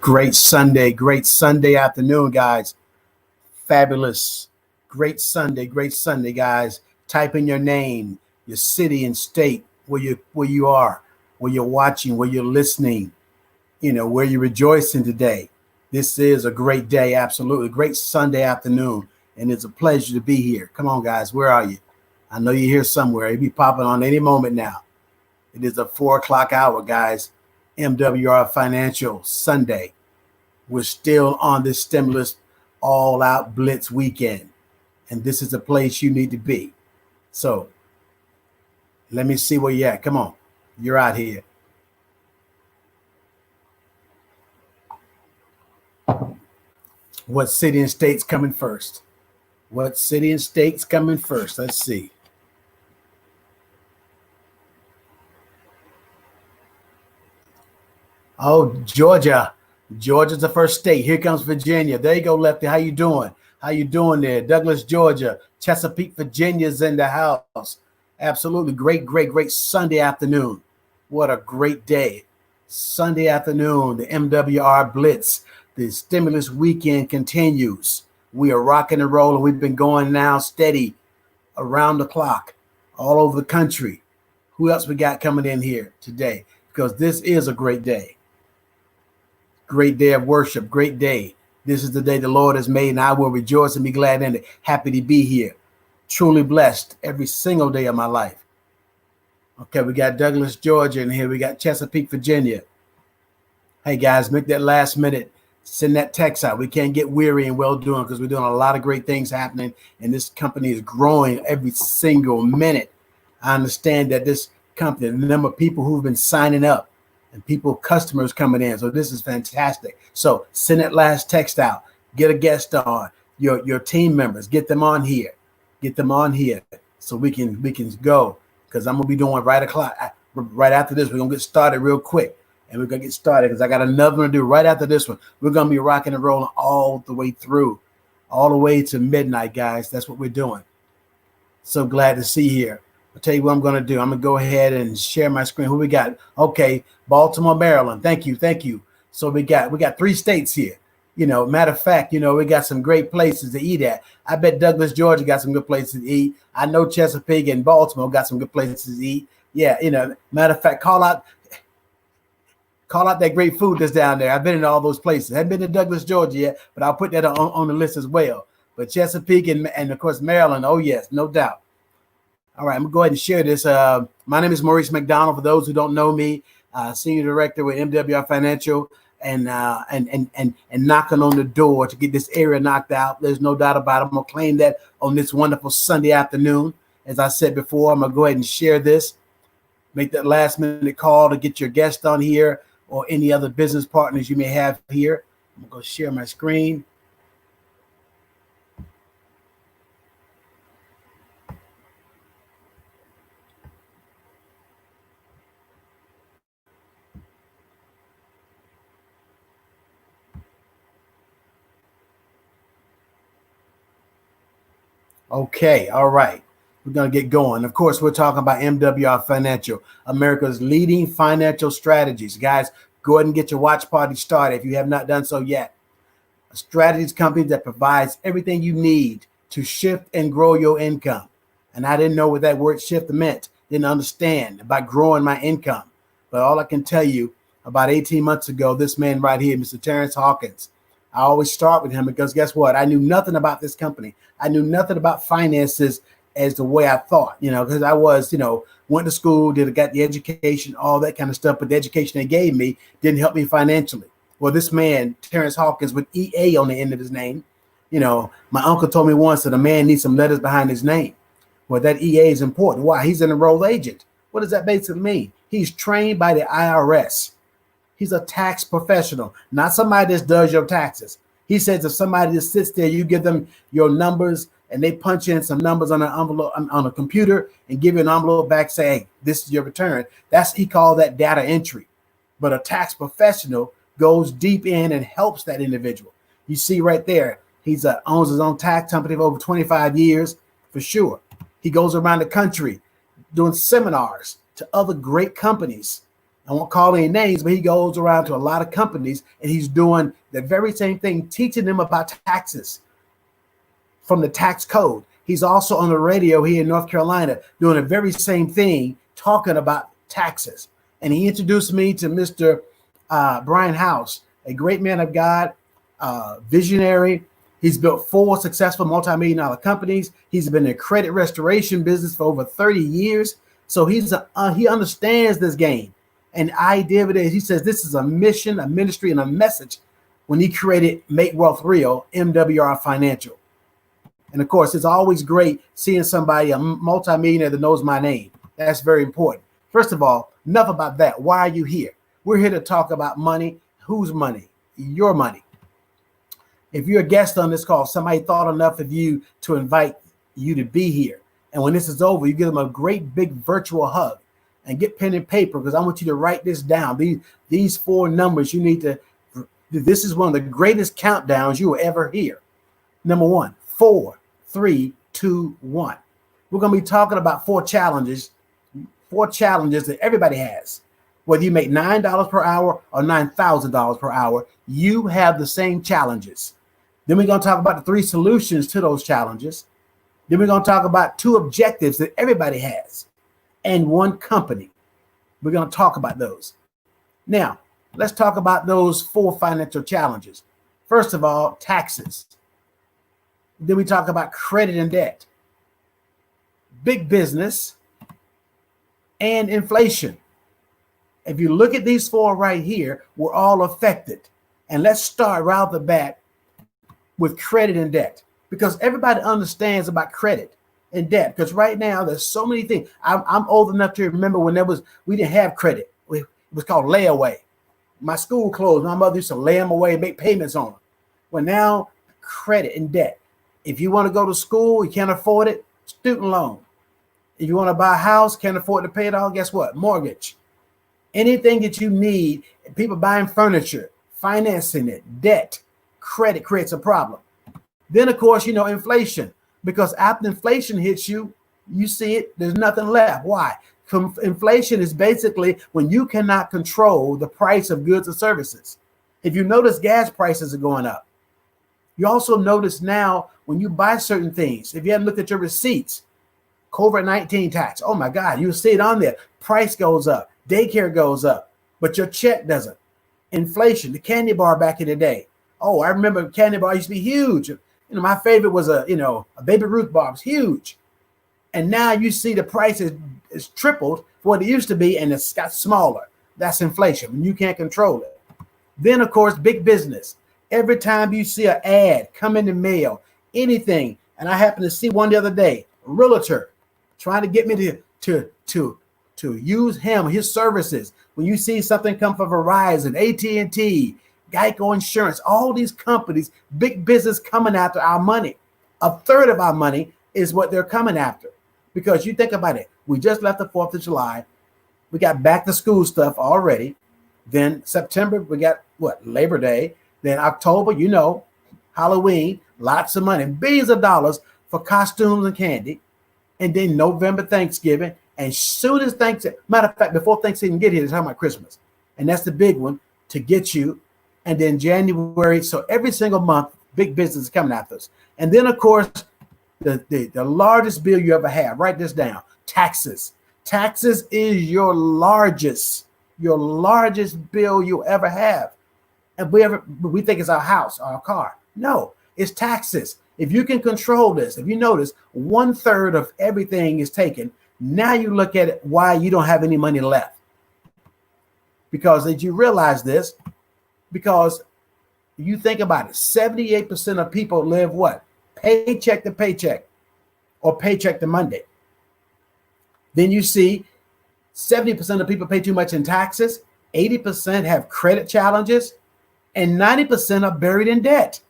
Great Sunday afternoon, guys. Fabulous. Great Sunday, guys. Type in your name, your city and state, where you are, where you're watching, where you're listening, where you're rejoicing today. This is a great day, absolutely. Great Sunday afternoon, and it's a pleasure to be here. Come on, guys, where are you? I know you're here somewhere. You'll be popping on any moment now. It is a 4 o'clock hour, guys. MWR Financial Sunday. We're still on this stimulus all-out blitz weekend, and this is the place you need to be. So let me see where you're at. Come on. You're out here. What city and state's coming first? What city and state's coming first? Let's see. Oh, Georgia. Georgia's the first state. Here comes Virginia. There you go, Lefty. How you doing? How you doing there? Douglas, Georgia. Chesapeake, Virginia's in the house. Absolutely. Great Sunday afternoon. What a great day. Sunday afternoon, the MWR Blitz. The stimulus weekend continues. We are rocking and rolling. We've been going now steady around the clock all over the country. Who else we got coming in here today? Because this is a great day. Great day of worship, great day. This is the day the Lord has made, and I will rejoice and be glad in it. Happy to be here. Truly blessed every single day of my life. Okay, we got Douglas, Georgia in here. We got Chesapeake, Virginia. Hey, guys, make that last minute. Send that text out. We can't get weary and well-doing because we're doing a lot of great things happening, and this company is growing every single minute. I understand that this company, the number of people who've been signing up, and customers coming in. So this is fantastic. So send that last text out. Get a guest on. Your team members. Get them on here. Get them on here so we can go. Because I'm gonna be doing right after this. We're gonna get started real quick, and we're gonna get started because I got another one to do right after this one. We're gonna be rocking and rolling all the way through, all the way to midnight, guys. That's what we're doing. So glad to see you here. I'll tell you what I'm going to do. I'm going to go ahead and share my screen. Who we got? Okay, Baltimore, Maryland. Thank you. So we got 3 states here. Matter of fact, we got some great places to eat at. I bet Douglas, Georgia got some good places to eat. I know Chesapeake and Baltimore got some good places to eat. Yeah, matter of fact, call out that great food that's down there. I've been in all those places. I haven't been to Douglas, Georgia yet, but I'll put that on the list as well. But Chesapeake and of course, Maryland. Oh, yes, no doubt. All right, I'm going to go ahead and share this. My name is Maurice McDonald. For those who don't know me, Senior Director with MWR Financial and knocking on the door to get this area knocked out. There's no doubt about it. I'm going to claim that on this wonderful Sunday afternoon. As I said before, I'm going to go ahead and share this. Make that last minute call to get your guest on here or any other business partners you may have here. I'm going to go share my screen. Okay, all right. We're going to get going. Of course, we're talking about MWR Financial, America's leading financial strategies. Guys, go ahead and get your watch party started if you have not done so yet. A strategies company that provides everything you need to shift and grow your income. And I didn't know what that word shift meant. Didn't understand about growing my income. But all I can tell you, about 18 months ago, this man right here, Mr. Terrence Hawkins, I always start with him because guess what? I knew nothing about this company. I knew nothing about finances as the way I thought, because I was, went to school, got the education, all that kind of stuff. But the education they gave me didn't help me financially. Well, this man, Terrence Hawkins, with EA on the end of his name, my uncle told me once that a man needs some letters behind his name. Well, that EA is important. Why? He's an enrolled agent. What does that basically mean? He's trained by the IRS. He's a tax professional, not somebody that does your taxes. He says if somebody just sits there, you give them your numbers and they punch in some numbers on an envelope on a computer and give you an envelope back, say, hey, this is your return. He called that data entry. But a tax professional goes deep in and helps that individual. You see right there, he's owns his own tax company for over 25 years for sure. He goes around the country doing seminars to other great companies I won't call any names, but he goes around to a lot of companies and he's doing the very same thing, teaching them about taxes from the tax code. He's also on the radio here in North Carolina doing the very same thing, talking about taxes. And he introduced me to Mr. Brian House, a great man of God, visionary. He's built 4 successful multi-million-dollar companies. He's been in the credit restoration business for over 30 years. So he understands this game. And the idea of it is, he says this is a mission, a ministry, and a message when he created Make Wealth Real, MWR Financial. And of course, it's always great seeing somebody, a multimillionaire that knows my name. That's very important. First of all, enough about that. Why are you here? We're here to talk about money. Whose money? Your money. If you're a guest on this call, somebody thought enough of you to invite you to be here. And when this is over, you give them a great big virtual hug and get pen and paper, because I want you to write this down. These 4 numbers you need to, this is one of the greatest countdowns you will ever hear. Number 1, 4, 3, 2, 1. We're going to be talking about 4 challenges that everybody has. Whether you make $9 per hour or $9,000 per hour, you have the same challenges. Then we're going to talk about the 3 solutions to those challenges. Then we're going to talk about 2 objectives that everybody has and 1 company. We're going to talk about those. Now, let's talk about those 4 financial challenges. First of all, taxes. Then we talk about credit and debt, big business, and inflation. If you look at these 4 right here, we're all affected. And let's start right off the bat with credit and debt, because everybody understands about credit and debt. Because right now there's so many things. I'm old enough to remember when we didn't have credit. It was called layaway. My school closed. My mother used to lay them away, make payments on them. Well, now credit and debt. If you want to go to school, you can't afford it, student loan. If you want to buy a house, can't afford to pay it all, guess what? Mortgage. Anything that you need, people buying furniture, financing it, debt, credit creates a problem. Then, of course, inflation, because after inflation hits you, you see it, there's nothing left. Why? Inflation is basically when you cannot control the price of goods and services. If you notice, gas prices are going up. You also notice now when you buy certain things, if you haven't looked at your receipts, COVID-19 tax, oh my God, you see it on there. Price goes up, daycare goes up, but your check doesn't. Inflation, the candy bar back in the day. Oh, I remember candy bar used to be huge. My favorite was a Baby Ruth bar. It was huge. And now you see the price is tripled for what it used to be, and it's got smaller. That's inflation when you can't control it. Then, of course, big business. Every time you see an ad come in the mail, anything, and I happened to see one the other day, a realtor trying to get me to use his services. When you see something come from Verizon, AT&T, Geico Insurance, all these companies, big business coming after our money. 1/3 of our money is what they're coming after. Because you think about it, we just left the 4th of July. We got back to school stuff already. Then September, we got Labor Day. Then October, Halloween, lots of money, billions of dollars for costumes and candy. And then November, Thanksgiving. And soon as Thanksgiving, matter of fact, before Thanksgiving get here, they're talking about Christmas. And that's the big one to get you. And then January. So every single month, big business is coming after us. And then, of course, the largest bill you ever have, write this down, taxes. Taxes is your largest bill you'll ever have. And we think it's our house or our car. No, it's taxes. If you can control this, if you notice 1/3 of everything is taken, now you look at it, why you don't have any money left. Because did you realize this? Because you think about it, 78% of people live what? Paycheck to paycheck or paycheck to Monday. Then you see 70% of people pay too much in taxes, 80% have credit challenges, and 90% are buried in debt.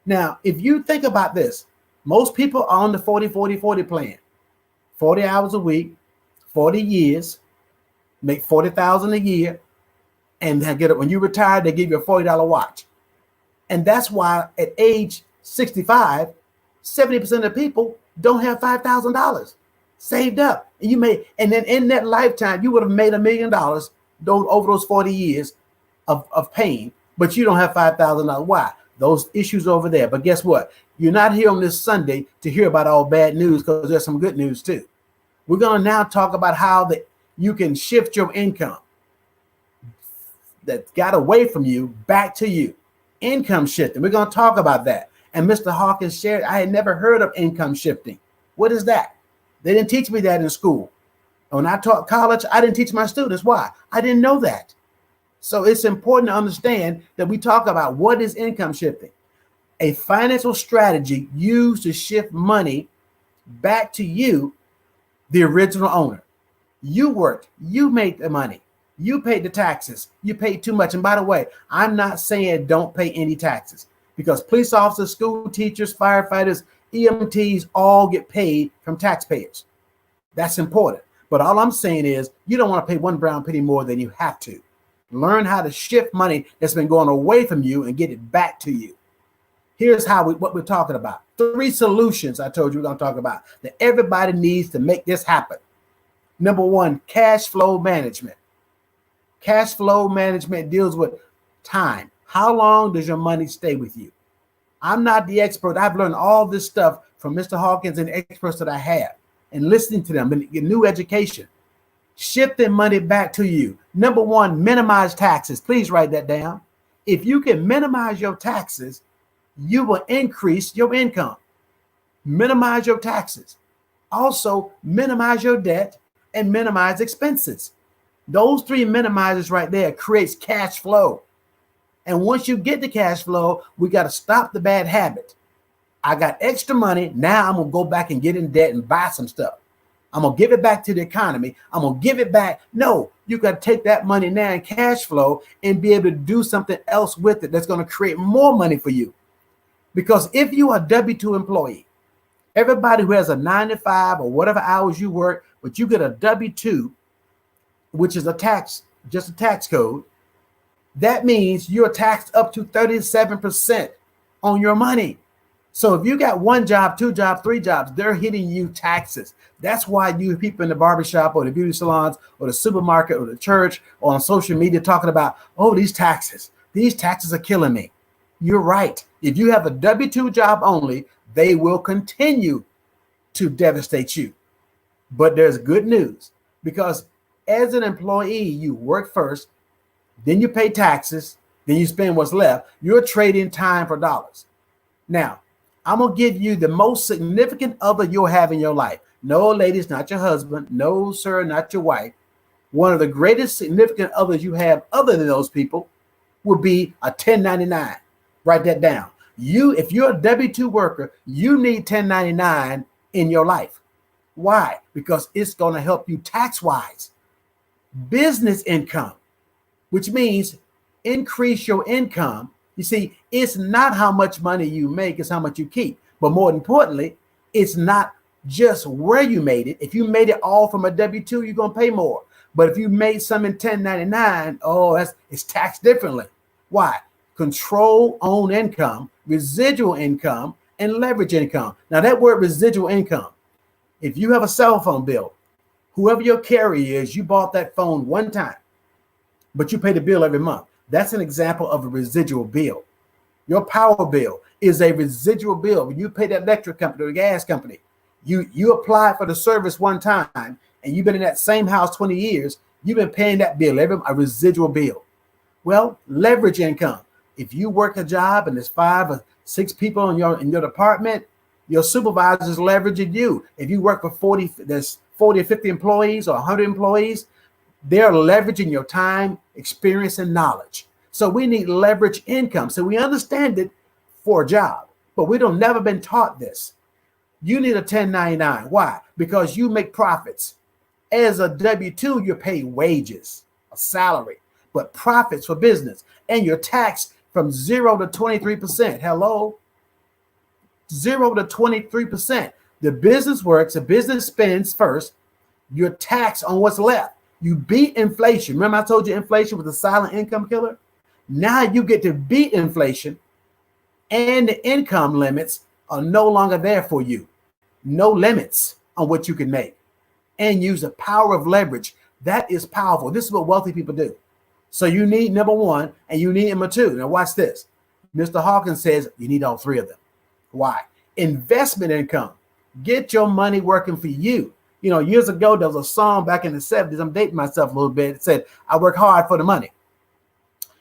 Now, if you think about this, most people are on the 40-40-40 plan. 40 hours a week, 40 years, make $40,000 a year, and get it. When you retire, they give you a $40 watch. And that's why at age 65, 70% of people don't have $5,000 saved up. And then in that lifetime, you would have made $1 million over those 40 years of pain, but you don't have $5,000. Why? Those issues over there. But guess what? You're not here on this Sunday to hear about all bad news, because there's some good news too. We're going to now talk about how you can shift your income that got away from you back to you. Income shifting. We're going to talk about that. And Mr. Hawkins shared, I had never heard of income shifting. What is that? They didn't teach me that in school. When I taught college, I didn't teach my students. Why? I didn't know that. So it's important to understand that we talk about what is income shifting. A financial strategy used to shift money back to you, the original owner. You worked, you made the money, you paid the taxes, you paid too much. And by the way, I'm not saying don't pay any taxes, because police officers, school teachers, firefighters, EMTs all get paid from taxpayers. That's important. But all I'm saying is you don't want to pay one brown penny more than you have to. Learn how to shift money that's been going away from you and get it back to you. Here's what we're talking about. 3 solutions I told you we're going to talk about that everybody needs to make this happen. Number 1, cash flow management. Cash flow management deals with time. How long does your money stay with you? I'm not the expert. I've learned all this stuff from Mr. Hawkins and experts that I have, and listening to them and get new education. Shifting money back to you. Number 1, minimize taxes. Please write that down. If you can minimize your taxes, you will increase your income. Minimize your taxes. Also, minimize your debt and minimize expenses. Those 3 minimizers right there creates cash flow. And once you get the cash flow, we got to stop the bad habit. I got extra money. Now I'm going to go back and get in debt and buy some stuff. I'm going to give it back to the economy. I'm going to give it back. No, you got to take that money now in cash flow and be able to do something else with it that's going to create more money for you. Because if you are a W-2 employee, everybody who has a 9 to 5 or whatever hours you work, but you get a W-2, which is just a tax code, that means you're taxed up to 37% on your money. So if you got 1 job, 2 jobs, 3 jobs, they're hitting you taxes. That's why you people in the barbershop or the beauty salons or the supermarket or the church or on social media talking about, oh, these taxes are killing me. You're right. If you have a W-2 job only, they will continue to devastate you. But there's good news, because as an employee, you work first, then you pay taxes, then you spend what's left. You're trading time for dollars. Now, I'm going to give you the most significant other you'll have in your life. No, ladies, not your husband. No, sir, not your wife. One of the greatest significant others you have other than those people would be a 1099. Write that down. If you're a W-2 worker, you need 1099 in your life. Why? Because it's going to help you tax-wise. Business income, which means increase your income. You see, it's not how much money you make, it's how much you keep. But more importantly, it's not just where you made it. If you made it all from a W-2, you're going to pay more. But if you made some in 1099, it's taxed differently. Why? Control own income, residual income, and leverage income. Now that word residual income, if you have a cell phone bill, whoever your carrier is, you bought that phone one time, but you pay the bill every month. That's an example of a residual bill. Your power bill is a residual bill. When you pay the electric company or the gas company, you apply for the service one time and you've been in that same house 20 years, you've been paying that bill, a residual bill. Well, leverage income. If you work a job and there's 5 or 6 people in your department, your supervisor's leveraging you. If you work for there's 40 or 50 employees or 100 employees, they're leveraging your time, experience, and knowledge. So we need leverage income. So we understand it for a job, but we don't never been taught this. You need a 1099. Why? Because you make profits. As a W-2, you're paid wages, a salary, but profits for business, and you're taxed from 0 to 23%. Hello? 0 to 23%. The business works, the business spends first. You're taxed on what's left. You beat inflation. Remember I told you inflation was a silent income killer? Now you get to beat inflation, and the income limits are no longer there for you. No limits on what you can make. And use the power of leverage. That is powerful. This is what wealthy people do. So you need number one and you need number two. Now watch this. Mr. Hawkins says you need all three of them. Why? Investment income. Get your money working for you. You know, years ago, there was a song back in the 70s. I'm dating myself a little bit. It said, I work hard for the money.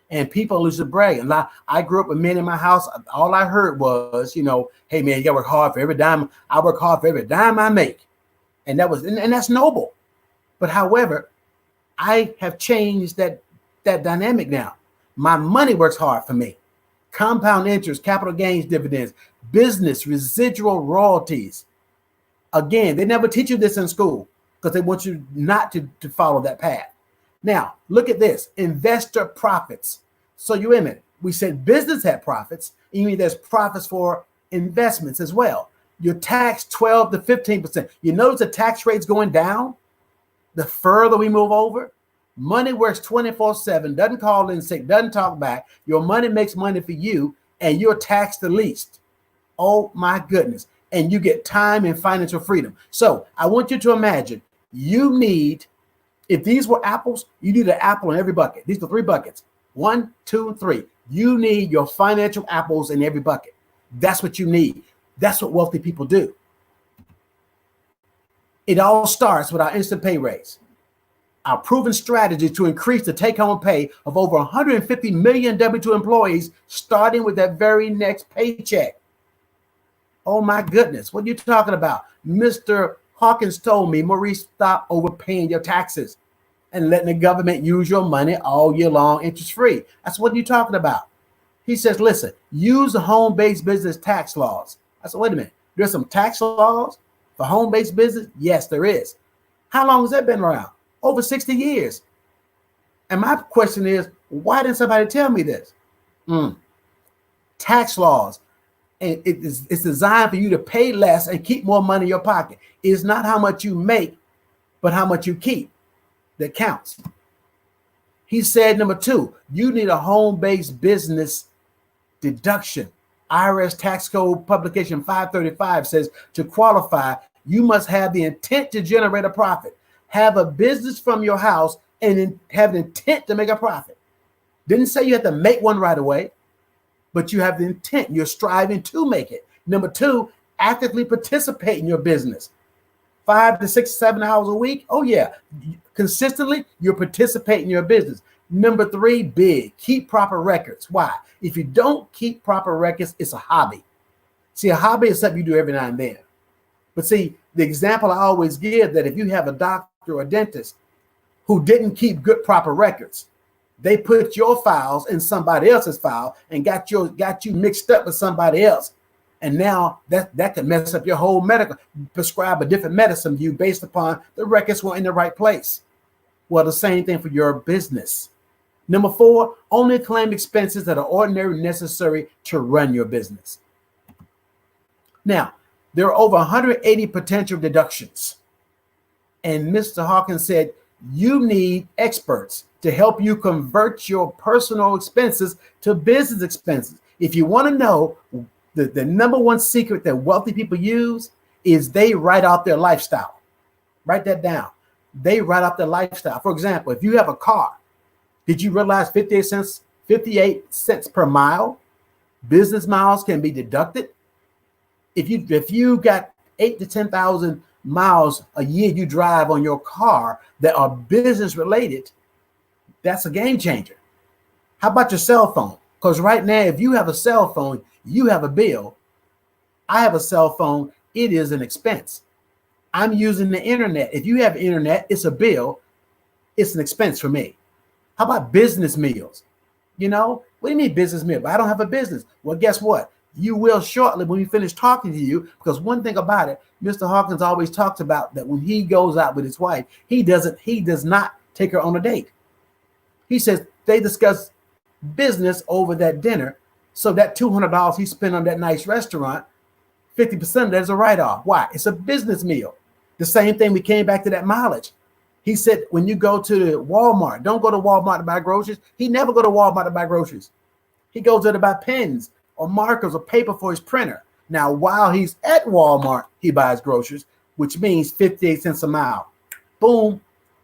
And people used to brag. And I grew up with men in my house. All I heard was, you know, hey, man, you got to work hard for every dime. I work hard for every dime I make. And that's noble. But however, I have changed that dynamic now. My money works hard for me. Compound interest, capital gains dividends, business, residual royalties. Again, they never teach you this in school because they want you not to follow that path. Now, look at this, investor profits. So you in it. We said business had profits. You mean there's profits for investments as well. You're taxed 12 to 15%. You notice the tax rate's going down the further we move over. Money works 24/7, doesn't call in sick, doesn't talk back. Your money makes money for you, and you're taxed the least. Oh my goodness. And you get time and financial freedom. So I want you to imagine you need, if these were apples, you need an apple in every bucket. These are 3 buckets. 1, 2, 3. You need your financial apples in every bucket. That's what you need. That's what wealthy people do. It all starts with our instant pay raise. Our proven strategy to increase the take-home pay of over 150 million W-2 employees, starting with that very next paycheck. Oh my goodness, what are you talking about? Mr. Hawkins told me, Maurice, stop overpaying your taxes and letting the government use your money all year long, interest-free. That's what you're talking about. He says, listen, use the home-based business tax laws. I said, wait a minute, there's some tax laws for home-based business? Yes, there is. How long has that been around? Over 60 years. And my question is, why didn't somebody tell me this? Tax laws. And it's designed for you to pay less and keep more money in your pocket. It's not how much you make, but how much you keep that counts. He said, number 2, you need a home-based business deduction. IRS tax code publication 535 says to qualify, you must have the intent to generate a profit, have a business from your house, and have the intent to make a profit. Didn't say you have to make one right away, but you have the intent. You're striving to make it. Number 2, actively participate in your business. 5 to 6, 7 hours a week. Oh yeah. Consistently, you're participating in your business. Number 3, big, keep proper records. Why? If you don't keep proper records, it's a hobby. See, a hobby is something you do every now and then. But see, the example I always give that if you have a doctor or a dentist who didn't keep good proper records, they put your files in somebody else's file and got you mixed up with somebody else. And now that can mess up your whole medical, prescribe a different medicine to you based upon the records weren't in the right place. Well, the same thing for your business. Number 4, only claim expenses that are ordinarily necessary to run your business. Now, there are over 180 potential deductions. And Mr. Hawkins said, you need experts to help you convert your personal expenses to business expenses. If you want to know the number one secret that wealthy people use is they write out their lifestyle. Write that down. They write out their lifestyle. For example, if you have a car, did you realize 58 cents per mile business miles can be deducted? If you got 8 to 10,000 miles a year you drive on your car that are business related, that's a game changer. How about your cell phone? Because right now, if you have a cell phone, you have a bill. I have a cell phone. It is an expense. I'm using the internet. If you have internet, it's a bill. It's an expense for me. How about business meals? You know, what do you mean business meal? But I don't have a business. Well, guess what? You will shortly when we finish talking to you, because one thing about it, Mr. Hawkins always talks about that when he goes out with his wife, he does not take her on a date. He says they discuss business over that dinner. So that $200 he spent on that nice restaurant, 50% of that is a write-off. Why? It's a business meal. The same thing, we came back to that mileage. He said, when you go to Walmart, don't go to Walmart to buy groceries. He never go to Walmart to buy groceries. He goes there to buy pens or markers or paper for his printer. Now, while he's at Walmart, he buys groceries, which means 58 cents a mile. Boom.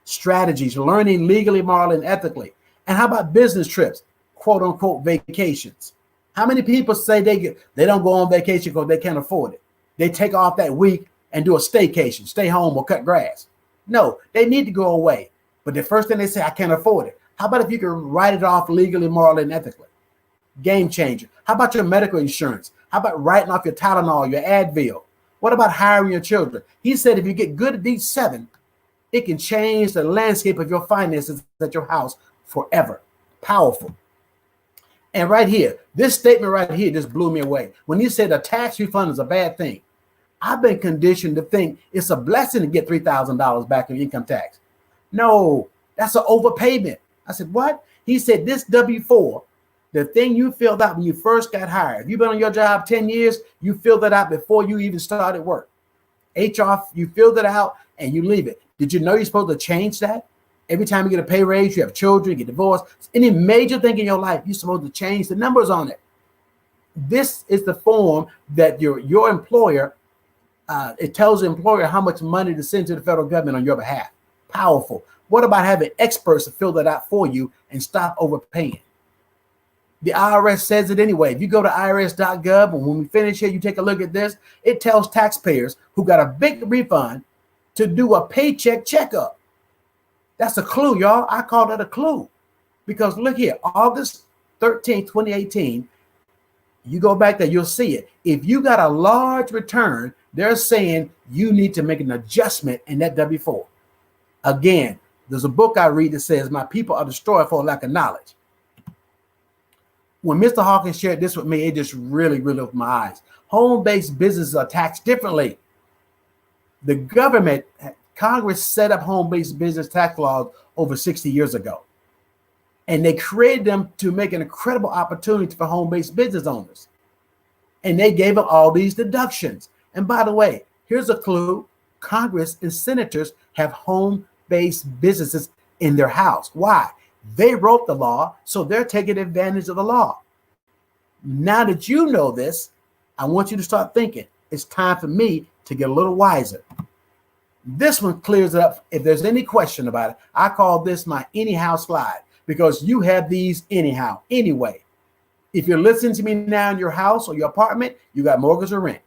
strategies, learning legally, morally, and ethically. And how about business trips, quote unquote vacations? How many people say they don't go on vacation because they can't afford it? They take off that week and do a staycation, stay home or cut grass. No, they need to go away. But the first thing they say, I can't afford it. How about if you can write it off legally, morally, and ethically? Game changer. How about your medical insurance? How about writing off your Tylenol, your Advil? What about hiring your children? He said if you get good at these 7, it can change the landscape of your finances at your house forever. Powerful. And right here, this statement right here just blew me away. When he said a tax refund is a bad thing, I've been conditioned to think it's a blessing to get $3,000 back in income tax. No, that's an overpayment. I said, what? He said this W-4, the thing you filled out when you first got hired. If you've been on your job 10 years, you filled it out before you even started work. HR, you filled it out and you leave it. Did you know you're supposed to change that? Every time you get a pay raise, you have children, you get divorced, any major thing in your life, you're supposed to change the numbers on it. This is the form that your employer, it tells the employer how much money to send to the federal government on your behalf. Powerful. What about having experts to fill that out for you and stop overpaying? The IRS says it anyway. If you go to irs.gov, and when we finish here, you take a look at this, it tells taxpayers who got a big refund to do a paycheck checkup. That's a clue, y'all. I call that a clue. Because look here, August 13th, 2018, you go back there, you'll see it. If you got a large return, they're saying you need to make an adjustment in that W-4. Again, there's a book I read that says, my people are destroyed for lack of knowledge. When Mr. Hawkins shared this with me, it just really opened my eyes. Home-based businesses are taxed differently. The government, Congress set up home-based business tax laws over 60 years ago. And they created them to make an incredible opportunity for home-based business owners. And they gave them all these deductions. And by the way, here's a clue. Congress and senators have home-based businesses in their house. Why? They wrote the law, so they're taking advantage of the law. Now that you know this, I want you to start thinking. It's time for me to get a little wiser. This one clears it up. If there's any question about it, I call this my anyhow slide, because you have these anyhow, anyway. If you're listening to me now in your house or your apartment, you got mortgage or rent.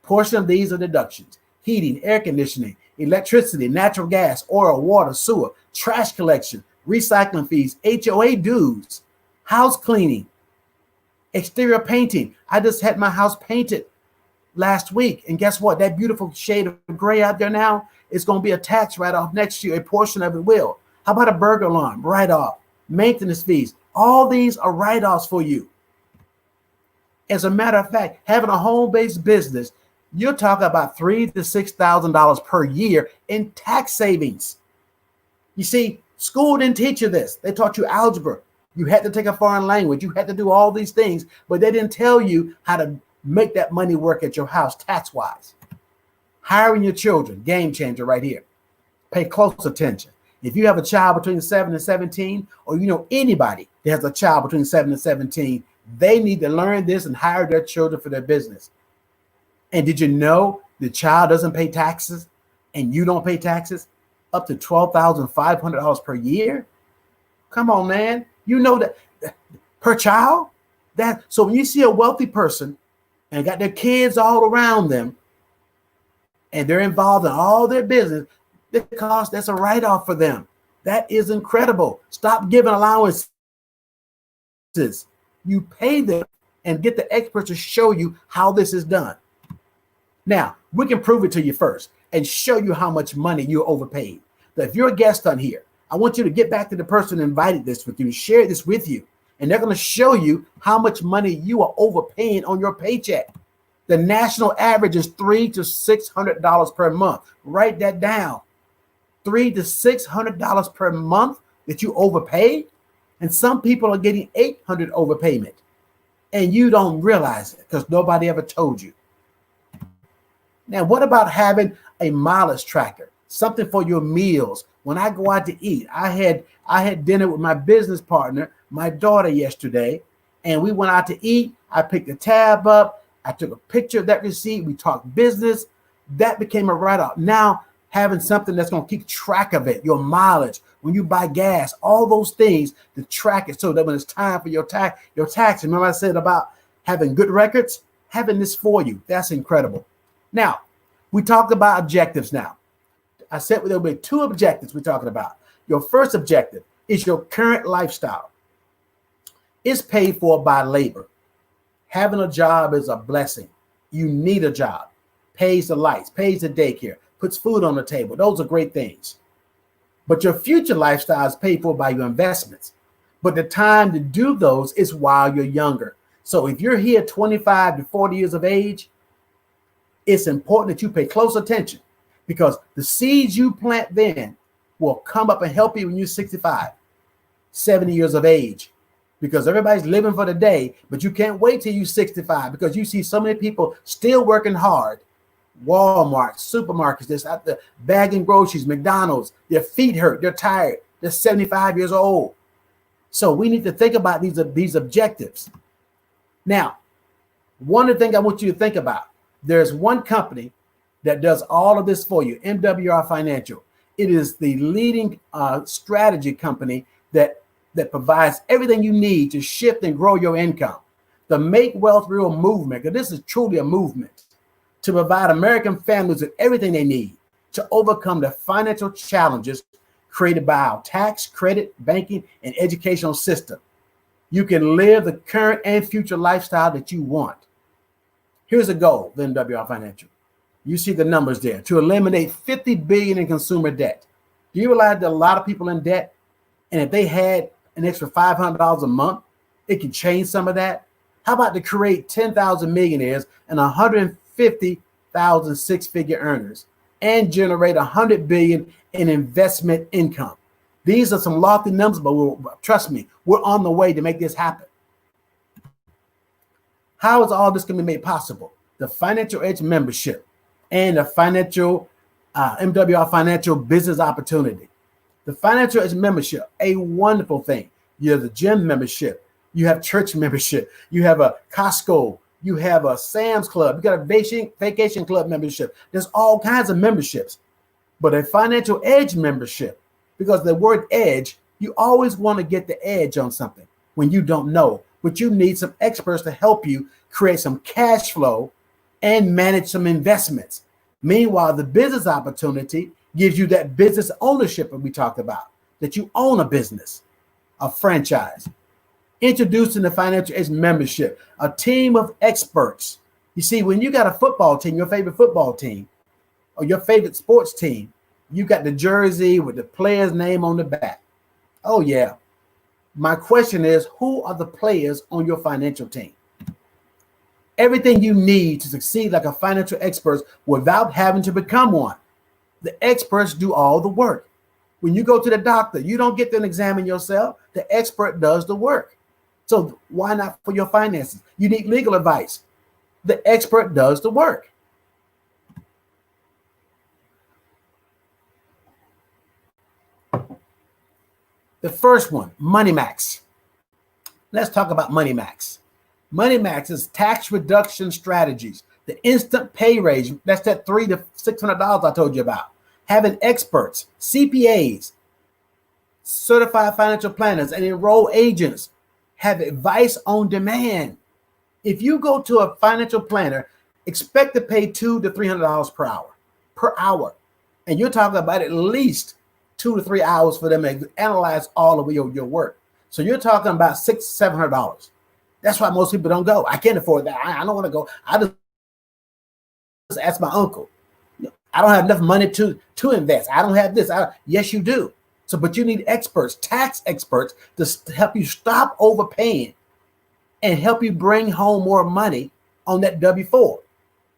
Portion of these are deductions: heating, air conditioning, electricity, natural gas, oil, water, sewer, trash collection, recycling fees, HOA dues, house cleaning, exterior painting. I just had my house painted last week, and guess what? That beautiful shade of gray out there now is going to be a tax write-off next year. A portion of it will. How about a burglar alarm write-off, maintenance fees? All these are write-offs for you. As a matter of fact, having a home-based business, you're talking about $3,000 to $6,000 per year in tax savings. You see, school didn't teach you this. They taught you algebra. You had to take a foreign language. You had to do all these things, but they didn't tell you how to make that money work at your house tax-wise. Hiring your children, game changer right here. Pay close attention. If you have a child between 7 and 17, or you know anybody that has a child between 7 and 17, they need to learn this and hire their children for their business. And did you know the child doesn't pay taxes and you don't pay taxes? Up to $12,500 per year? Come on, man. You know that per child? So when you see a wealthy person and got their kids all around them and they're involved in all their business, because that's a write-off for them. That is incredible. Stop giving allowances. You pay them and get the experts to show you how this is done. Now, we can prove it to you first and show you how much money you overpaid. But if you're a guest on here, I want you to get back to the person who invited this with you, share this with you, and they're going to show you how much money you are overpaying on your paycheck. The national average is $300 to $600 per month. Write that down. $300 to $600 per month that you overpaid, and some people are getting $800 overpayment, and you don't realize it because nobody ever told you. Now, what about having a mileage tracker, something for your meals? When I go out to eat, I had dinner with my business partner, my daughter, yesterday, and we went out to eat. I picked the tab up. I took a picture of that receipt. We talked business. That became a write-off. Now, having something that's going to keep track of it, your mileage, when you buy gas, all those things to track it so that when it's time for your tax, remember I said about having good records, having this for you, that's incredible. Now, we talked about objectives now. I said there'll be 2 objectives we're talking about. Your first objective is your current lifestyle. It's paid for by labor. Having a job is a blessing. You need a job. Pays the lights, pays the daycare, puts food on the table. Those are great things. But your future lifestyle is paid for by your investments. But the time to do those is while you're younger. So if you're here 25 to 40 years of age, it's important that you pay close attention, because the seeds you plant then will come up and help you when you're 65, 70 years of age. Because everybody's living for the day, but you can't wait till you're 65, because you see so many people still working hard. Walmart, supermarkets, just out there bagging groceries, McDonald's, their feet hurt, they're tired, they're 75 years old. So we need to think about these objectives. Now, one of the things I want you to think about, there's one company that does all of this for you, MWR Financial. It is the leading strategy company that provides everything you need to shift and grow your income. The Make Wealth Real movement, because this is truly a movement, to provide American families with everything they need to overcome the financial challenges created by our tax, credit, banking, and educational system. You can live the current and future lifestyle that you want. Here's a goal, the MWR Financial. You see the numbers there. To eliminate $50 billion in consumer debt. Do you realize that a lot of people in debt, and if they had an extra $500 a month, it can change some of that? How about to create 10,000 millionaires and 150,000 six-figure earners and generate $100 billion in investment income? These are some lofty numbers, but trust me, we're on the way to make this happen. How is all this going to be made possible? The Financial Edge membership and the financial MWR Financial Business Opportunity. The Financial Edge membership, a wonderful thing. You have the gym membership, you have church membership, you have a Costco, you have a Sam's Club, you got a vacation club membership. There's all kinds of memberships. But a Financial Edge membership, because the word edge, you always want to get the edge on something when you don't know, but you need some experts to help you create some cash flow and manage some investments. Meanwhile, the business opportunity gives you that business ownership that we talked about, that you own a business, a franchise. Introducing the Financial Edge membership, a team of experts. You see, when you got a football team, your favorite football team, or your favorite sports team, you got the jersey with the player's name on the back. Oh, yeah. My question is, who are the players on your financial team? Everything you need to succeed like a financial expert without having to become one. The experts do all the work. When you go to the doctor, you don't get to examine yourself. The expert does the work. So why not for your finances? You need legal advice. The expert does the work. The first one, Money Max. Let's talk about Money Max. Money Max is tax reduction strategies. The instant pay raise, that's that $300 to $600 I told you about. Having experts, CPAs, certified financial planners, and enrolled agents have advice on demand. If you go to a financial planner, expect to pay $200 to $300 per hour. And you're talking about at least 2 to 3 hours for them to analyze all of your work. So you're talking about $600 to $700. That's why most people don't go. I can't afford that. I don't want to go. I just ask my uncle. I don't have enough money to invest. I don't have this. Yes, you do. So, but you need experts, tax experts, to help you stop overpaying and help you bring home more money on that W-4.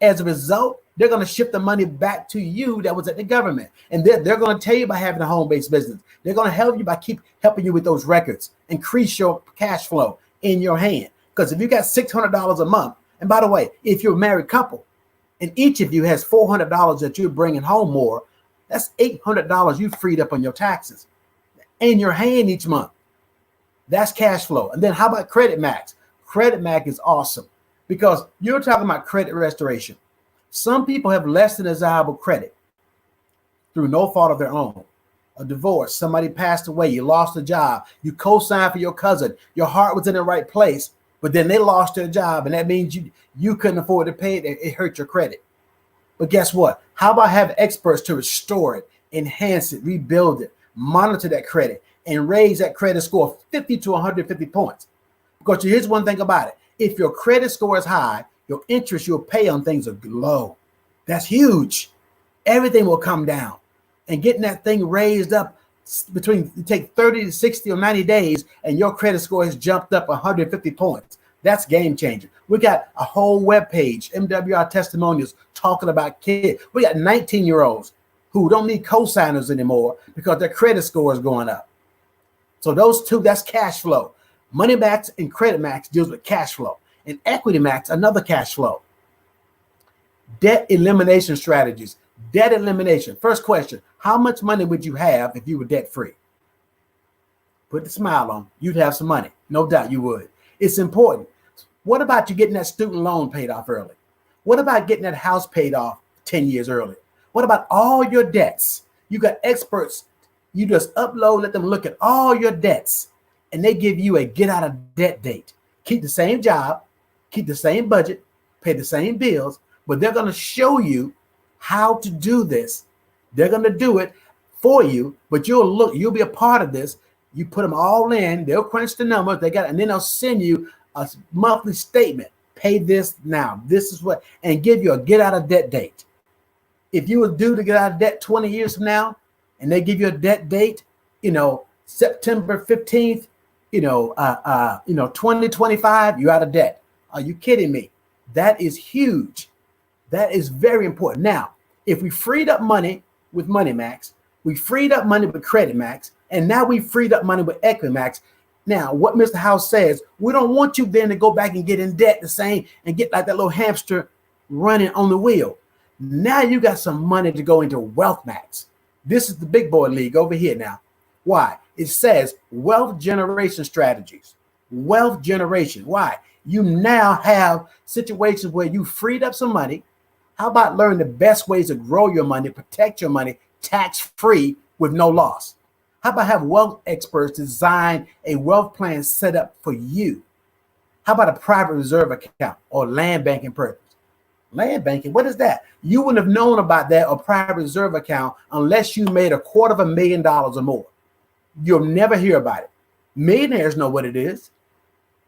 As a result, they're going to shift the money back to you that was at the government. And they're going to tell you by having a home-based business. They're going to help you by keep helping you with those records, increase your cash flow in your hand. Because if you got $600 a month, and by the way, if you're a married couple and each of you has $400 that you're bringing home more, that's $800 you freed up on your taxes in your hand each month. That's cash flow. And then how about Credit Max? Credit Max is awesome because you're talking about credit restoration. Some people have less than desirable credit. through no fault of their own. A divorce, somebody passed away, you lost a job, you co-signed for your cousin, your heart was in the right place, but then they lost their job, and that means you couldn't afford to pay it. It hurt your credit. But guess what? How about have experts to restore it, enhance it, rebuild it, monitor that credit, and raise that credit score 50 to 150 points? Because here's one thing about it. If your credit score is high, your interest you'll pay on things are low. That's huge. Everything will come down. And getting that thing raised up take 30 to 60 or 90 days, and your credit score has jumped up 150 points. That's game changer. We got a whole web page, MWR testimonials, talking about kids. We got 19-year-olds who don't need co-signers anymore because their credit score is going up. So those two, that's cash flow. Money Max and Credit Max deals with cash flow. And Equity Max, another cash flow. Debt elimination strategies. Debt elimination. First question, how much money would you have if you were debt free? Put the smile on. You'd have some money. No doubt you would. It's important. What about you getting that student loan paid off early? What about getting that house paid off 10 years early? What about all your debts? You got experts. You just upload, let them look at all your debts, and they give you a get out of debt date. Keep the same job, keep the same budget, pay the same bills, but they're going to show you how to do this. They're going to do it for you, but you'll be a part of this. You put them all in, they'll crunch the numbers, and then they'll send you a monthly statement. Pay this now. This is what, and give you a get out of debt date. If you were due to get out of debt 20 years from now, and they give you a debt date, September 15th, 2025, you're out of debt. Are you kidding me? That is huge. That is very important. Now, if we freed up money with Money Max, we freed up money with Credit Max, and now we freed up money with Equity Max. Now, what Mr. House says, we don't want you then to go back and get in debt the same and get like that little hamster running on the wheel. Now you got some money to go into Wealth Max. This is the big boy league over here now. Why? It says wealth generation strategies. Wealth generation. Why? You now have situations where you freed up some money. How about learn the best ways to grow your money, protect your money, tax-free with no loss? How about have wealth experts design a wealth plan set up for you? How about a private reserve account or land banking purpose? Land banking, what is that? You wouldn't have known about that or private reserve account unless you made $250,000 or more. You'll never hear about it. Millionaires know what it is.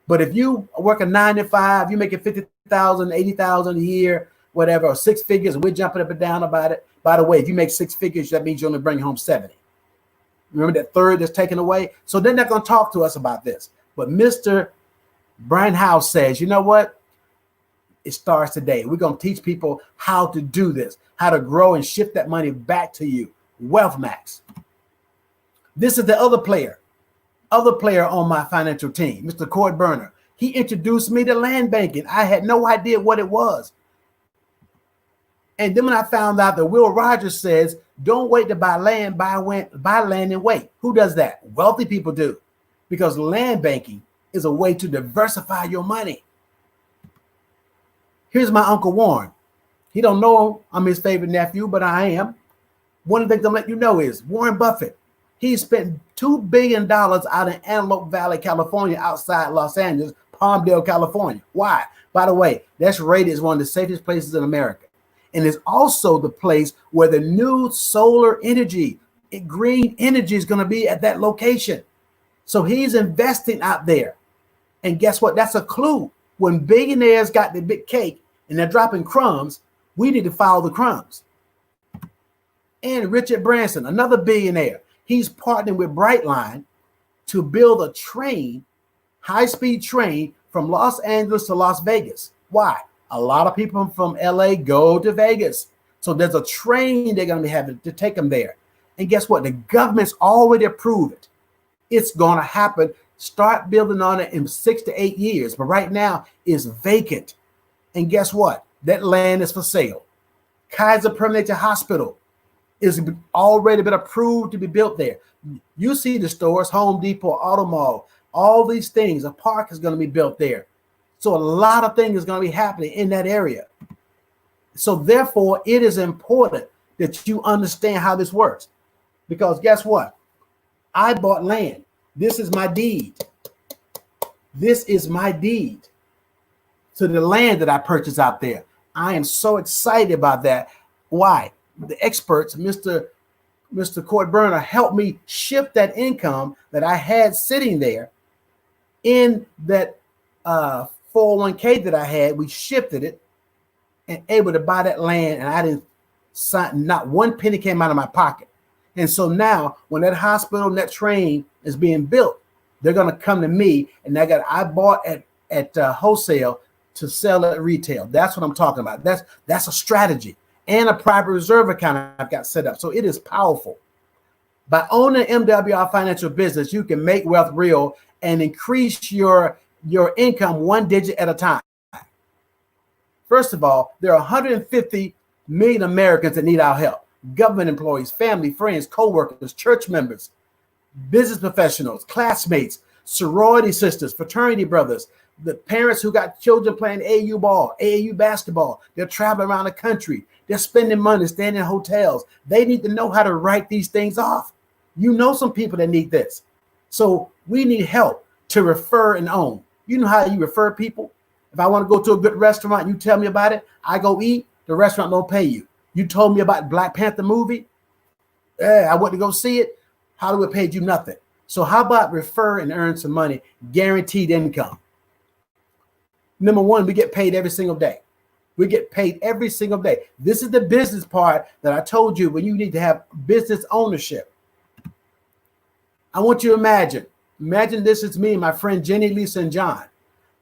But if you work a 9 to 5, you make it $50,000, $80,000 a year, whatever, or six figures, and we're jumping up and down about it. By the way, if you make six figures, that means you only bring home 70. Remember that third that's taken away? So they're not going to talk to us about this. But Mr. Brian House says, you know what? It starts today. We're going to teach people how to do this, how to grow and shift that money back to you. Wealth Max. This is the other player on my financial team, Mr. Cord Burner. He introduced me to land banking. I had no idea what it was. And then when I found out that Will Rogers says, don't wait to buy land, buy land and wait. Who does that? Wealthy people do. Because land banking is a way to diversify your money. Here's my Uncle Warren. He don't know I'm his favorite nephew, but I am. One of the things I'm letting you know is Warren Buffett. He spent $2 billion out in Antelope Valley, California, outside Los Angeles, Palmdale, California. Why? By the way, that's rated as one of the safest places in America. And it's also the place where the new solar energy, green energy is going to be at that location. So he's investing out there. And guess what? That's a clue. When billionaires got the big cake and they're dropping crumbs, we need to follow the crumbs. And Richard Branson, another billionaire, he's partnering with Brightline to build a train, high-speed train from Los Angeles to Las Vegas. Why? A lot of people from LA go to Vegas. So there's a train they're going to be having to take them there. And guess what? The government's already approved it. It's going to happen. Start building on it in 6 to 8 years. But right now it's vacant. And guess what? That land is for sale. Kaiser Permanente Hospital is already been approved to be built there. You see the stores, Home Depot, Auto Mall, all these things. A park is going to be built there. So a lot of things is going to be happening in that area. So therefore, it is important that you understand how this works. Because guess what? I bought land. This is my deed. This is my deed to the land that I purchased out there. I am so excited about that. Why? The experts, Mr. Court Burner, helped me shift that income that I had sitting there in that 401k that I had. We shifted it and able to buy that land, and I didn't sign, not one penny came out of my pocket. And so now when that hospital and that train is being built, they're going to come to me, and I bought at wholesale to sell at retail. That's what I'm talking about. That's a strategy, and a private reserve account I've got set up. So it is powerful. By owning MWR Financial Business, you can make wealth real and increase your income one digit at a time. First of all, there are 150 million Americans that need our help. Government employees, family, friends, co-workers, church members, business professionals, classmates, sorority sisters, fraternity brothers, the parents who got children playing AAU ball, AAU basketball. They're traveling around the country. They're spending money, staying in hotels. They need to know how to write these things off. You know some people that need this. So we need help to refer and own. You know how you refer people? If I want to go to a good restaurant, you tell me about it, I go eat, the restaurant don't pay you. You told me about Black Panther movie. I went to go see it. Hollywood paid you nothing. So how about refer and earn some money, guaranteed income? Number one, we get paid every single day. We get paid every single day. This is the business part that I told you when you need to have business ownership. I want you to imagine this is me and my friend Jenny, Lisa, and John.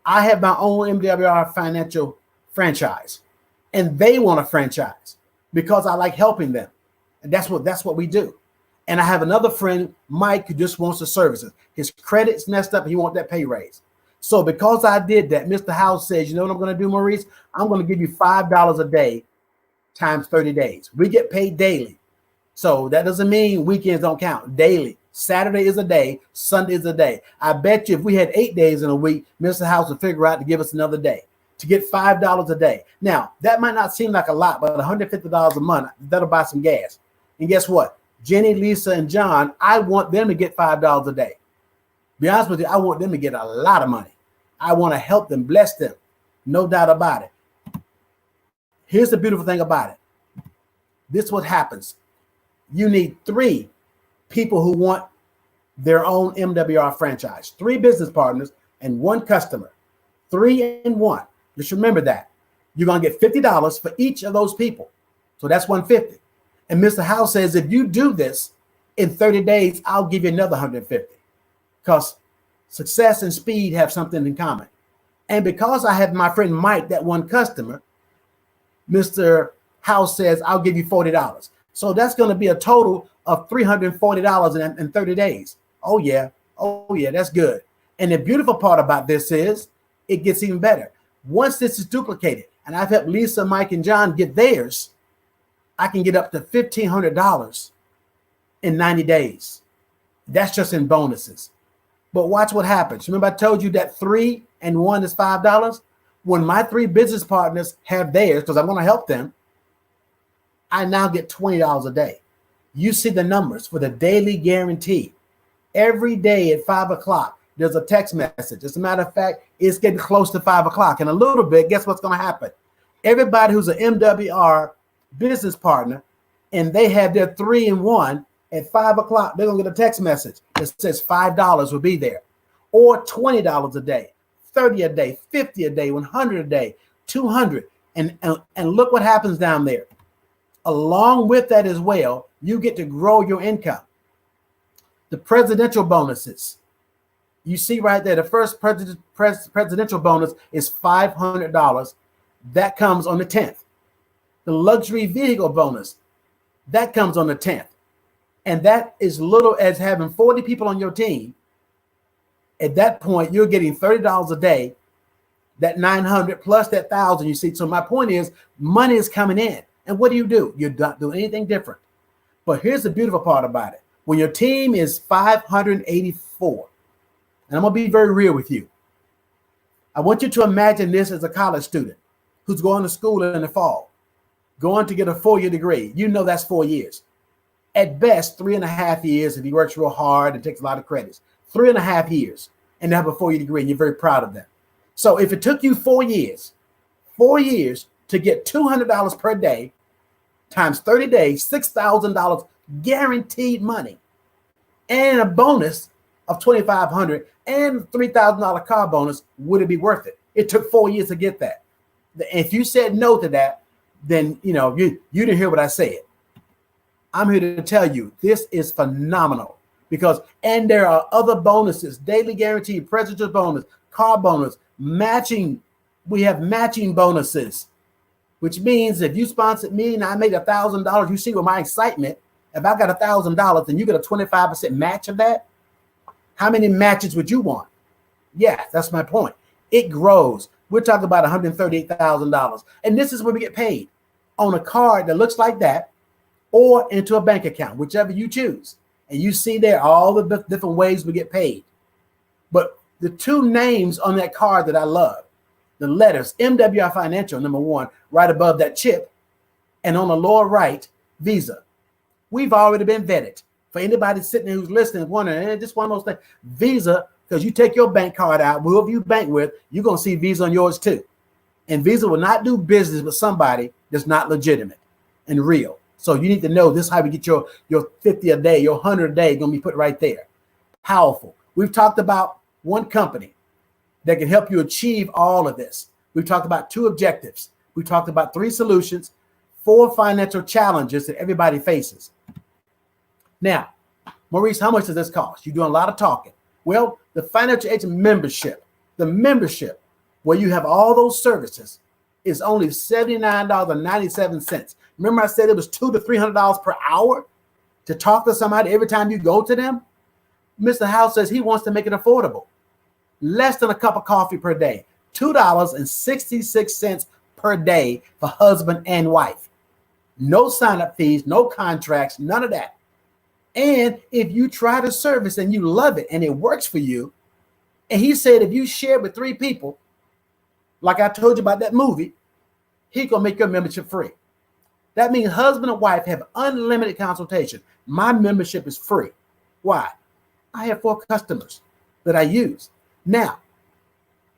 I have my own MWR financial franchise, and they want a franchise because I like helping them. And that's what we do. And I have another friend, Mike, who just wants the services. His credit's messed up. He wants that pay raise. So because I did that, Mr. House says, you know what I'm going to do, Maurice? I'm going to give you $5 a day times 30 days. We get paid daily. So that doesn't mean weekends don't count. Daily. Saturday is a day. Sunday is a day. I bet you if we had 8 days in a week, Mr. House would figure out to give us another day to get $5 a day. Now, that might not seem like a lot, but $150 a month, that'll buy some gas. And guess what? Jenny, Lisa, and John, I want them to get $5 a day. Be honest with you, I want them to get a lot of money. I want to help them, bless them. No doubt about it. Here's the beautiful thing about it. This is what happens. You need 3 people who want their own MWR franchise, 3 business partners and 1 customer, 3 and 1. Just remember that. You're going to get $50 for each of those people. So that's $150. And Mr. House says, if you do this in 30 days, I'll give you another $150. Because success and speed have something in common. And because I have my friend Mike, that 1 customer, Mr. House says, I'll give you $40. So that's going to be a total of $340 in 30 days. Oh yeah, that's good. And the beautiful part about this is it gets even better. Once this is duplicated, and I've helped Lisa, Mike, and John get theirs, I can get up to $1,500 in 90 days. That's just in bonuses. But watch what happens. Remember I told you that 3 and 1 is $5? When my 3 business partners have theirs, because I'm going to help them, I now get $20 a day. You see the numbers for the daily guarantee. Every day at 5 o'clock, there's a text message. As a matter of fact, it's getting close to 5 o'clock. In a little bit, guess what's going to happen? Everybody who's an MWR business partner and they have their 3 and 1 at 5 o'clock, they're going to get a text message that says $5 will be there, or $20 a day, 30 a day, 50 a day, 100 a day, 200. And look what happens down there. Along with that as well, you get to grow your income. The presidential bonuses. You see right there, the first presidential bonus is $500. That comes on the 10th. The luxury vehicle bonus, that comes on the 10th. And that is little as having 40 people on your team. At that point, you're getting $30 a day, that 900 plus that 1,000 you see. So my point is, money is coming in. And what do? You're not doing anything different. But here's the beautiful part about it. When your team is 584, and I'm going to be very real with you. I want you to imagine this as a college student who's going to school in the fall. going to get a 4-year degree. You know that's 4 years. At best, 3.5 years if he works real hard and takes a lot of credits. 3.5 years, and they have a 4-year degree, and you're very proud of them. So if it took you 4 years to get $200 per day times 30 days, $6,000 guaranteed money, and a bonus of $2,500 and $3,000 car bonus, would it be worth it? It took 4 years to get that. If you said no to that, then you didn't hear what I said. I'm here to tell you this is phenomenal and there are other bonuses: daily guarantee, presidential bonus, car bonus, matching. We have matching bonuses, which means if you sponsored me and I made $1,000, you see with my excitement, if I got $1,000 and you get a 25% match of that, how many matches would you want? Yeah, that's my point. It grows. We're talking about $138,000. And this is where we get paid, on a card that looks like that or into a bank account, whichever you choose. And you see there all the different ways we get paid. But the two names on that card that I love, the letters MWR Financial, number one, right above that chip, and on the lower right, Visa. We've already been vetted. For anybody sitting there who's listening, wondering, just one of those things, Visa, because you take your bank card out, whoever you bank with, you're going to see Visa on yours too. And Visa will not do business with somebody that's not legitimate and real. So you need to know this is how we get your 50 a day, your 100 a day going to be put right there. Powerful. We've talked about one company that can help you achieve all of this. We've talked about 2 objectives. We talked about 3 solutions, 4 financial challenges that everybody faces. Now, Maurice, how much does this cost? You're doing a lot of talking. Well, the financial agent membership, where you have all those services, is only $79.97. Remember I said it was $200 to $300 per hour to talk to somebody every time you go to them? Mr. House says he wants to make it affordable. Less than a cup of coffee per day, $2.66 per day for husband and wife. No sign-up fees, no contracts, none of that. And if you try the service and you love it and it works for you, and he said if you share with 3 people, like I told you about that movie, he's going to make your membership free. That means husband and wife have unlimited consultation. My membership is free. Why? I have 4 customers that I use. Now,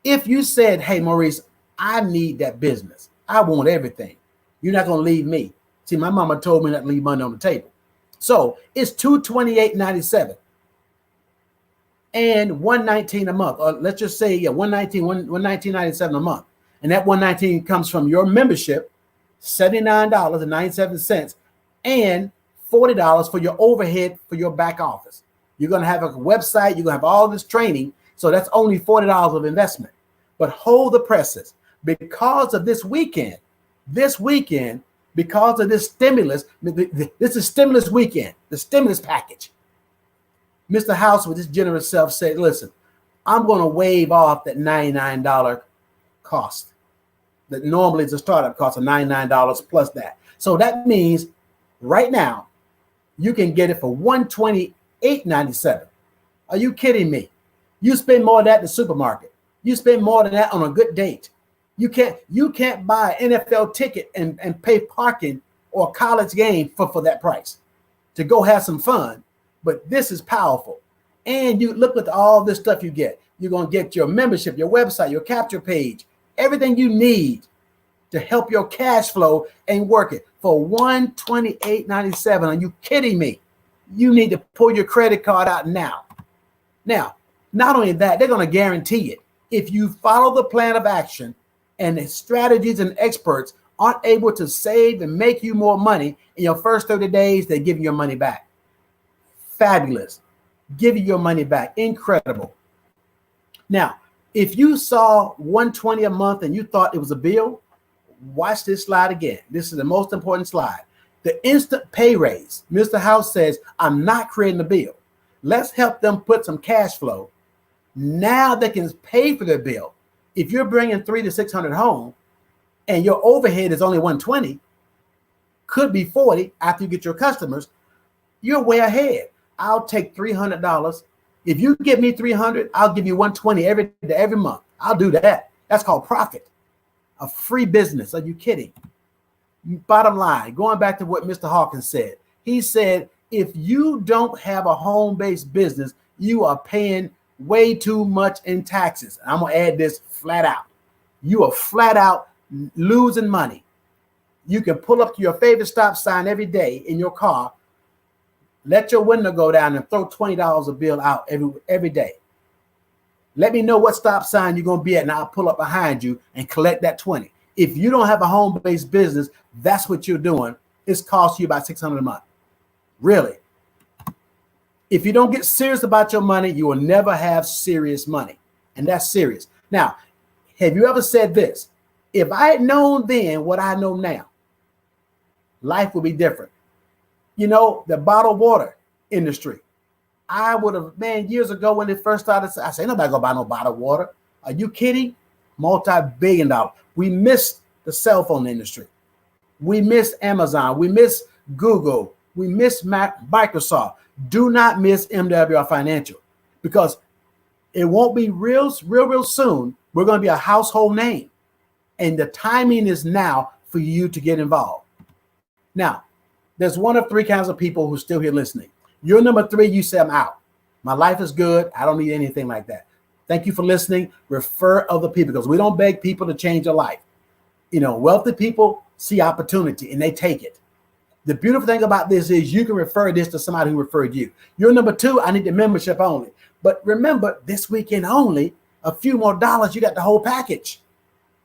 if you said, hey, Maurice, I need that business. I want everything. You're not going to leave me. See, my mama told me not to leave money on the table. So it's $228.97 and $119 a month. Or let's just say, $119.97 a month. And that $119 comes from your membership, $79.97, and $40 for your overhead for your back office. You're going to have a website. You're going to have all this training. So that's only $40 of investment. But hold the presses. Because of this weekend, because of this stimulus, this is stimulus weekend, the stimulus package. Mr. House, with his generous self, said, listen, I'm going to waive off that $99 cost that normally is a startup cost of $99 plus that. So that means right now you can get it for $128.97. Are you kidding me? You spend more than that in the supermarket. You spend more than that on a good date. You can't buy an NFL ticket and pay parking or a college game for that price to go have some fun. But this is powerful. And you look at all this stuff you get. You're going to get your membership, your website, your capture page, everything you need to help your cash flow and work it for $128.97. Are you kidding me? You need to pull your credit card out now. Now, not only that, they're going to guarantee it. If you follow the plan of action and the strategies and experts aren't able to save and make you more money in your first 30 days, they give you your money back. Fabulous. Give you your money back. Incredible. Now, if you saw $120 a month and you thought it was a bill, watch this slide again. This is the most important slide. The instant pay raise. Mr. House says, I'm not creating a bill. Let's help them put some cash flow. Now they can pay for their bill. If you're bringing $300 to $600 home and your overhead is only $120, could be $40 after you get your customers, you're way ahead. I'll take $300. If you give me $300, I'll give you $120 every month. I'll do that. That's called profit. A free business. Are you kidding? Bottom line, going back to what Mr. Hawkins said, he said, if you don't have a home-based business, you are paying way too much in taxes. I'm going to add this flat out. You are flat out losing money. You can pull up to your favorite stop sign every day in your car, let your window go down and throw $20 a bill out every day. Let me know what stop sign you're going to be at, and I'll pull up behind you and collect that 20. If you don't have a home-based business, that's what you're doing. It's cost you about $600 a month. Really. If you don't get serious about your money, you will never have serious money. And that's serious. Now, have you ever said this? If I had known then what I know now, life would be different. You know, the bottled water industry. I would have, years ago when it first started, I said, nobody gonna buy no bottled water. Are you kidding? Multi-billion-dollar. We missed the cell phone industry. We missed Amazon. We missed Google. We missed Microsoft. Do not miss MWR Financial, because it won't be real soon. We're going to be a household name, and the timing is now for you to get involved. Now, there's one of three kinds of people who are still here listening. You're number three. You say, I'm out. My life is good. I don't need anything like that. Thank you for listening. Refer other people, because we don't beg people to change their life. You know, wealthy people see opportunity and they take it. The beautiful thing about this is you can refer this to somebody who referred you. You're number two. I need the membership only. But remember, this weekend only, a few more dollars, you got the whole package.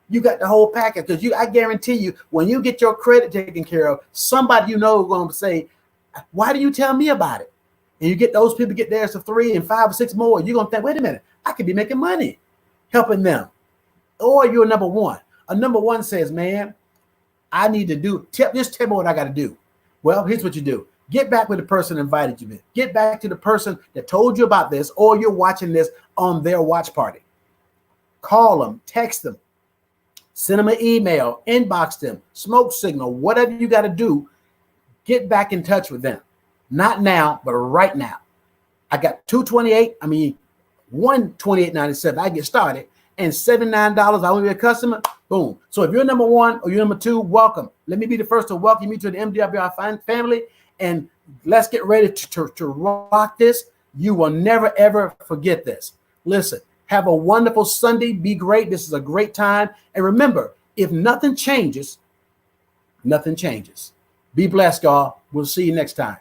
You got the whole package, because I guarantee you, when you get your credit taken care of, somebody you know is going to say, why do you tell me about it? And you get those people get theirs for 3 and 5 or 6 more. You're going to think, wait a minute, I could be making money helping them. Or you're number one. A number one says, man, I need to do, just tell me what I got to do. Well, here's what you do. Get back with the person who invited you in. Get back to the person that told you about this, or you're watching this on their watch party. Call them, text them, send them an email, inbox them, smoke signal, whatever you got to do. Get back in touch with them. Not now, but right now. I got 128.97. I get started, and $79. I want to be a customer. Boom. So if you're number one or you're number two, welcome. Let me be the first to welcome you to the MWR family, and let's get ready to rock this. You will never, ever forget this. Listen, have a wonderful Sunday. Be great. This is a great time. And remember, if nothing changes, nothing changes. Be blessed, y'all. We'll see you next time.